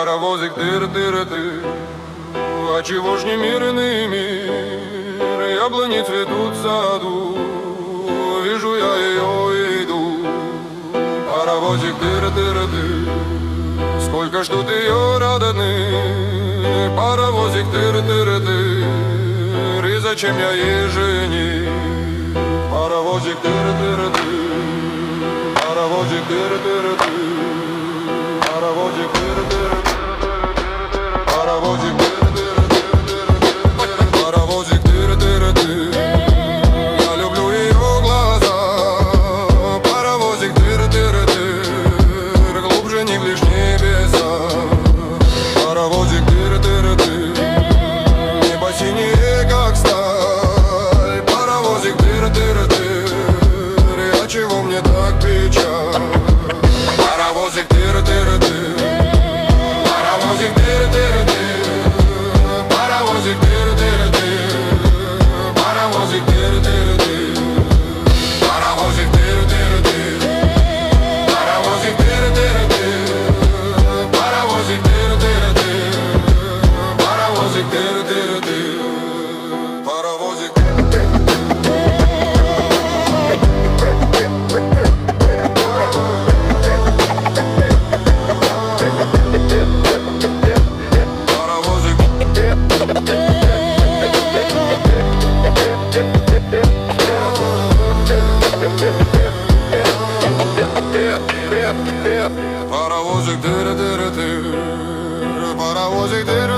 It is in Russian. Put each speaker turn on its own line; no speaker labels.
Паровозик тыр-тыр-тыр, а чего ж не мирный мир? Яблони цветут в саду, вижу я ее, иду. Паровозик тыр-тыр-тыр, сколько ждут ее родные. Паровозик тыр-тыр-тыр, и зачем я ей жених? Паровозик тыр-тыр-тыр, паровозик тыр-тыр-тыр, паровозик тыр-тыр-тыр, паровозик тыр-тыр-тыр, паровозик тыр-тыр-тыр. Я люблю ее глаза. Паровозик тыр-тыр-тыр, глубже не лишь небеса. Паровозик тыр-тыр-тыр, небо синее, как сталь. Паровозик тыр-тыр-тыр, а чего мне так печаль? Паровозик тыр-тыр-тыр, паровозик тыр-тыр-тыр, паровозик тыр-тыр-тыр, паровозик тыр-тыр-тыр, паровозик тыр-тыр-тыр, паровозик тыр-тыр-тыр, паровозик тыр-тыр-тыр, паровозик тыр-тыр-тыр, паровозик. Паровозик тыр-тыр-тыр, паровозик тыр-тыр-тыр.